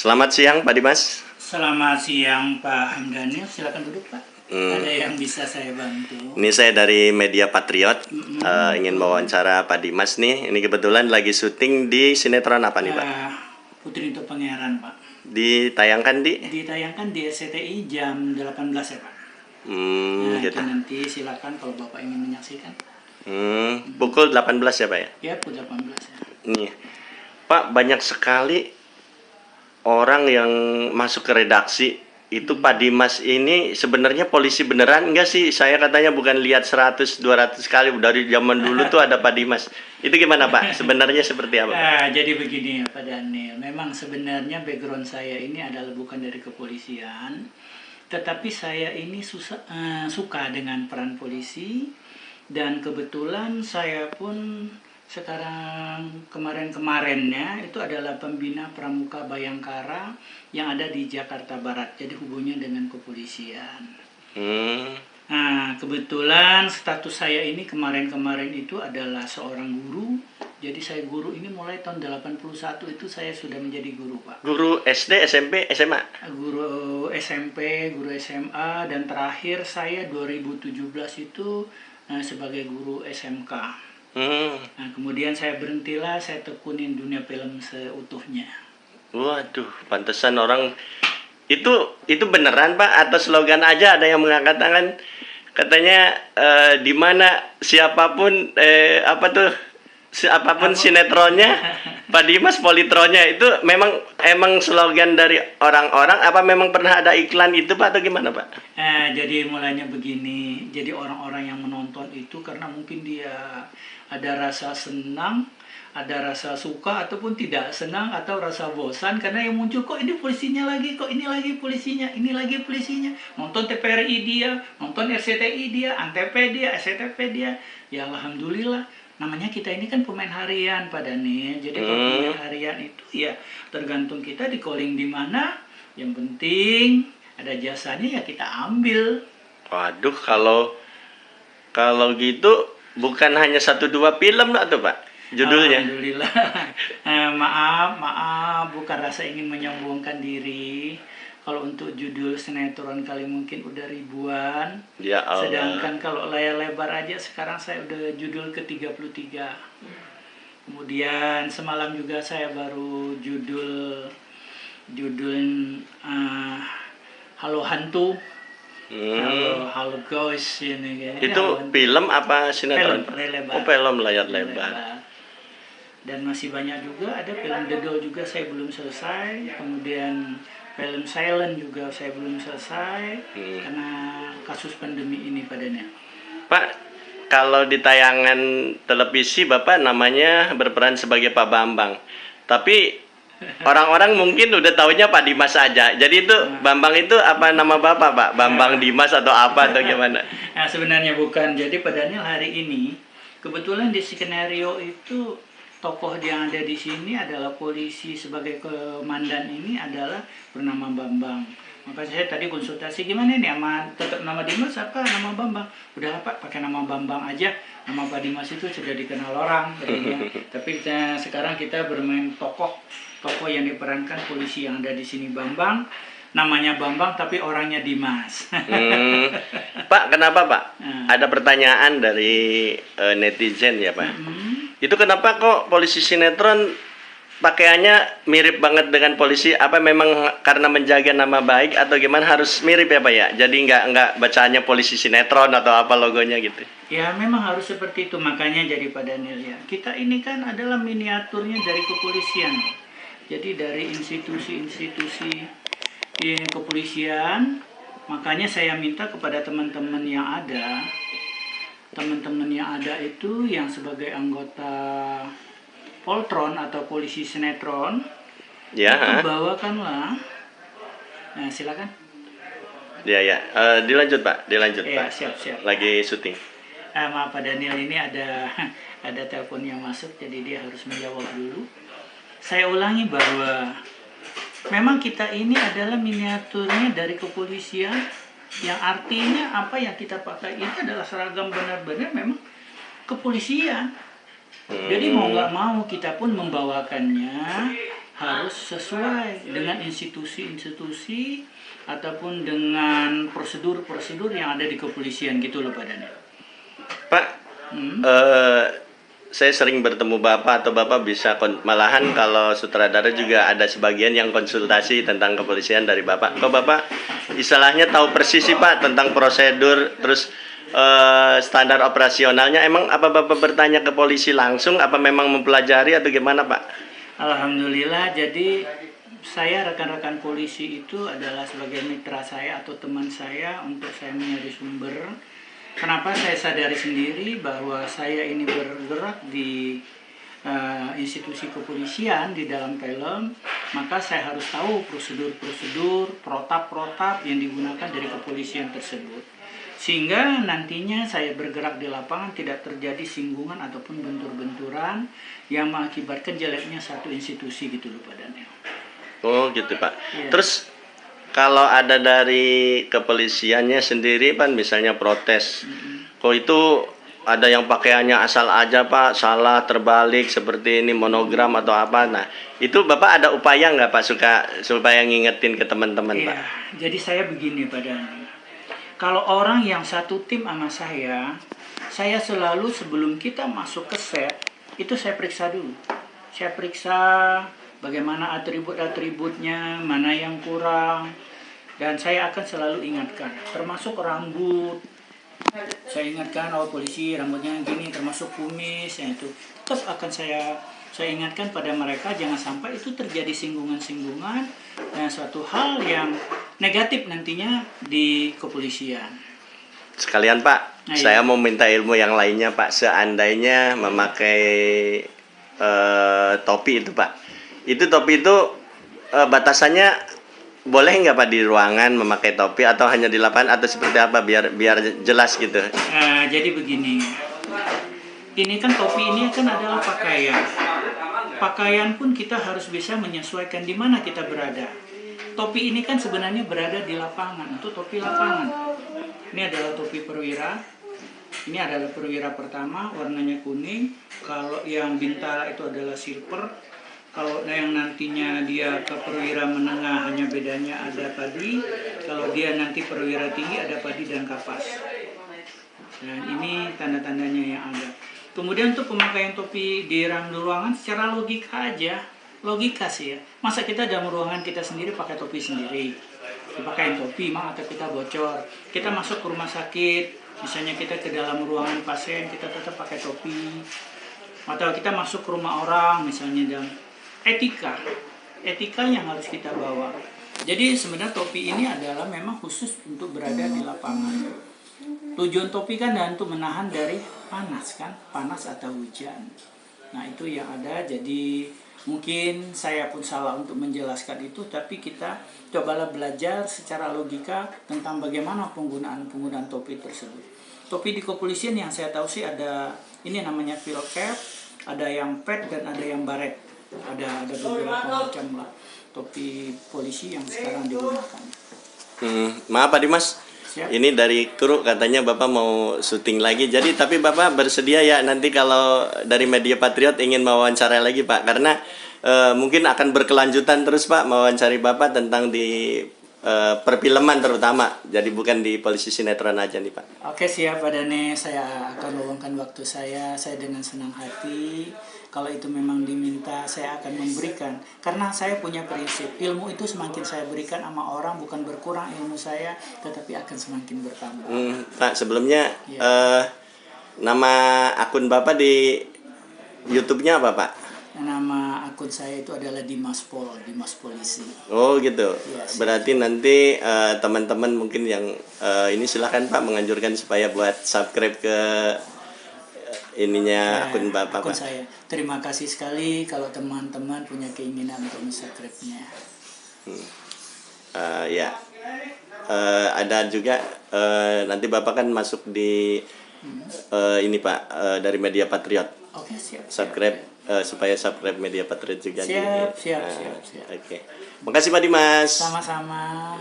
Selamat siang Pak Dimas. Selamat siang Pak Hamdani, silakan duduk Pak. Ada yang bisa saya bantu? Ini saya dari Media Patriot, ingin wawancara Pak Dimas nih. Ini kebetulan lagi syuting di sinetron apa nih Pak? Putri untuk Pangeran Pak. Ditayangkan di? Ditayangkan di RCTI jam 18 ya Pak. Gitu. Itu nanti silakan kalau Bapak ingin menyaksikan. Pukul 18 ya Pak ya? Ya, pukul 18 ya. Nih, Pak, banyak sekali orang yang masuk ke redaksi. Itu Pak Dimas ini sebenarnya polisi beneran enggak sih? Saya katanya bukan lihat 100-200 kali dari zaman dulu tuh ada Pak Dimas. Itu gimana Pak? Sebenarnya seperti apa Pak? Jadi begini ya Pak Daniel, memang sebenarnya background saya ini adalah bukan dari kepolisian, tetapi saya ini suka dengan peran polisi, dan kebetulan saya pun sekarang kemarinnya itu adalah pembina Pramuka Bayangkara yang ada di Jakarta Barat, jadi hubungannya dengan kepolisian. Nah, kebetulan status saya ini kemarin itu adalah seorang guru. Jadi saya guru ini mulai tahun 81 itu saya sudah menjadi guru Pak. Guru SD, SMP, SMA? Guru SMP, guru SMA, dan terakhir saya 2017 itu sebagai guru SMK. Nah, kemudian saya berhentilah, saya tekunin dunia film seutuhnya. Waduh, pantesan orang itu beneran Pak atau slogan aja? Ada yang mengatakan katanya di mana siapapun siapapun sinetronnya Pak Dimas politronnya, itu emang slogan dari orang-orang apa memang pernah ada iklan itu Pak atau gimana Pak? Jadi mulainya begini, jadi orang-orang yang menonton itu karena mungkin dia ada rasa senang, ada rasa suka ataupun tidak senang atau rasa bosan karena yang muncul kok ini polisinya lagi, kok ini lagi polisinya, ini lagi polisinya. Nonton TVRI dia, nonton RCTI dia, Antv dia, SCTV dia. Ya alhamdulillah, namanya kita ini kan pemain harian Pak Daniel. Jadi kalau pemain harian itu ya tergantung kita di calling di mana. Yang penting ada jasanya ya kita ambil. Waduh, kalau gitu bukan hanya 1-2 film lah tuh Pak judulnya. Alhamdulillah. Maaf, bukan rasa ingin menyombongkan diri. Kalau untuk judul sinetron kali mungkin udah ribuan. Ya Allah. Sedangkan kalau layar lebar aja sekarang saya udah judul ke-33. Kemudian semalam juga saya baru judul Halo Hantu. Halo Ghost ini kan. Itu film apa sinetron? Film layar lebar. Dan masih banyak juga, ada film The Doll juga saya belum selesai. Kemudian film Silent juga saya belum selesai karena kasus pandemi ini padanya. Pak, kalau di tayangan televisi Bapak namanya berperan sebagai Pak Bambang. Tapi orang-orang mungkin udah taunya Pak Dimas aja. Jadi itu Bambang itu apa nama Bapak Pak? Bambang Dimas atau apa atau gimana? Nah, sebenarnya bukan. Jadi padanya hari ini kebetulan di skenario itu tokoh yang ada di sini adalah polisi sebagai komandan ini adalah bernama Bambang. Maka saya tadi konsultasi gimana nih tetap nama Dimas apa nama Bambang? Udah Pak, pakai nama Bambang aja. Nama Pak Dimas itu sudah dikenal orang. Tapi sekarang kita bermain tokoh yang diperankan polisi yang ada di sini Bambang, namanya Bambang tapi orangnya Dimas. Pak, kenapa Pak? Ada pertanyaan dari netizen ya Pak. Itu kenapa kok polisi sinetron pakaiannya mirip banget dengan polisi? Apa memang karena menjaga nama baik atau gimana harus mirip ya Pak ya? Jadi nggak bacaannya polisi sinetron atau apa logonya gitu? Ya memang harus seperti itu, makanya jadi Pak Daniel ya. Kita ini kan adalah miniaturnya dari kepolisian. Jadi dari institusi-institusi kepolisian, makanya saya minta kepada teman-teman yang ada itu yang sebagai anggota Poltron atau polisi sinetron, ya, itu bawakanlah. Nah, silakan. Ya. Dilanjut Pak, Pak. Siap. Lagi syuting. Maaf Pak Daniel, ini ada telepon yang masuk, jadi dia harus menjawab dulu. Saya ulangi bahwa memang kita ini adalah miniaturnya dari kepolisian, yang artinya apa yang kita pakai ini adalah seragam benar-benar memang kepolisian. Jadi mau nggak mau kita pun membawakannya harus sesuai dengan institusi-institusi ataupun dengan prosedur-prosedur yang ada di kepolisian gitu loh Pak Daniel. Pak, saya sering bertemu Bapak atau Bapak bisa malahan kalau sutradara juga ada sebagian yang konsultasi tentang kepolisian dari Bapak. Kok Bapak istilahnya tahu persis sih Pak tentang prosedur terus standar operasionalnya. Emang apa Bapak bertanya ke polisi langsung apa memang mempelajari atau gimana Pak? Alhamdulillah, jadi saya rekan-rekan polisi itu adalah sebagai mitra saya atau teman saya untuk saya mencari sumber. Kenapa saya sadari sendiri bahwa saya ini bergerak di institusi kepolisian di dalam film, maka saya harus tahu prosedur-prosedur, protap-protap yang digunakan dari kepolisian tersebut. Sehingga nantinya saya bergerak di lapangan tidak terjadi singgungan ataupun bentur-benturan yang mengakibatkan jeleknya satu institusi gitu loh Pak Daniel. Oh gitu Pak. Iya. Terus kalau ada dari kepolisiannya sendiri Pak misalnya protes, kok itu ada yang pakaiannya asal aja Pak, salah terbalik seperti ini monogram atau apa. Nah itu Bapak ada upaya nggak Pak supaya ngingetin ke teman-teman Pak? Iya, jadi saya begini Pak Daniel. Kalau orang yang satu tim sama saya selalu sebelum kita masuk ke set, itu saya periksa dulu. Saya periksa bagaimana atribut-atributnya, mana yang kurang, dan saya akan selalu ingatkan, termasuk rambut. Saya ingatkan, oh polisi rambutnya gini, termasuk kumis, yang itu. Tetap akan saya ingatkan pada mereka, jangan sampai itu terjadi singgungan-singgungan dan suatu hal yang negatif nantinya di kepolisian. Sekalian Pak, Nah, saya iya. mau minta ilmu yang lainnya Pak. Seandainya memakai topi itu Pak, itu topi itu batasannya boleh nggak Pak di ruangan memakai topi atau hanya di lapangan atau seperti apa biar jelas gitu. Jadi begini, ini kan topi ini kan adalah pakaian. Pakaian pun kita harus bisa menyesuaikan di mana kita berada. Topi ini kan sebenarnya berada di lapangan, itu topi lapangan. Ini adalah topi perwira. Ini adalah perwira pertama, warnanya kuning. Kalau yang bintara itu adalah silver. Kalau yang nantinya dia ke perwira menengah hanya bedanya ada padi. Kalau dia nanti perwira tinggi ada padi dan kapas. Dan ini tanda-tandanya yang ada. Kemudian untuk pemakaian topi di ruangan secara logika aja. Logika sih ya. Masa kita dalam ruangan kita sendiri pakai topi sendiri. Dipakai topi, atau kita bocor. Kita masuk ke rumah sakit, misalnya kita ke dalam ruangan pasien, kita tetap pakai topi. Atau kita masuk ke rumah orang, misalnya dalam etika yang harus kita bawa. Jadi sebenarnya topi ini adalah memang khusus untuk berada di lapangan. Tujuan topi kan dan untuk menahan dari panas kan, panas atau hujan. Nah itu yang ada. Jadi mungkin saya pun salah untuk menjelaskan itu, tapi kita cobalah belajar secara logika tentang bagaimana penggunaan topi tersebut. Topi di kepolisian yang saya tahu sih ada ini namanya field cap, ada yang pet dan ada yang baret. Ada beberapa macam lah topi polisi yang sekarang digunakan. Maaf Pak Dimas. Siap. Ini dari kru katanya Bapak mau syuting lagi. Jadi tapi Bapak bersedia ya nanti kalau dari Media Patriot ingin mewawancara lagi Pak, karena mungkin akan berkelanjutan terus Pak mewawancari Bapak tentang di perfilman terutama. Jadi bukan di polisi sinetron aja nih Pak. Oke siap Pak Dane, saya akan meluangkan waktu saya dengan senang hati. Kalau itu memang diminta, saya akan memberikan. Karena saya punya prinsip, ilmu itu semakin saya berikan sama orang, bukan berkurang ilmu saya, tetapi akan semakin bertambah. Pak, sebelumnya Ya. nama akun Bapak di YouTube-nya apa Pak? Nama akun saya itu adalah Dimas Polisi. Oh gitu. Yes. Berarti nanti teman-teman mungkin yang ini silahkan Pak menganjurkan supaya buat subscribe ke ininya akun Bapak Akun Pak. saya. Terima kasih sekali kalau teman-teman punya keinginan untuk subscribe-nya. Ya. Ada juga nanti Bapak kan masuk di ini Pak dari Media Patriot. Oke, siap. Subscribe supaya subscribe Media Patriot juga. Siap. Oke. Makasih Pak Dimas. Sama-sama.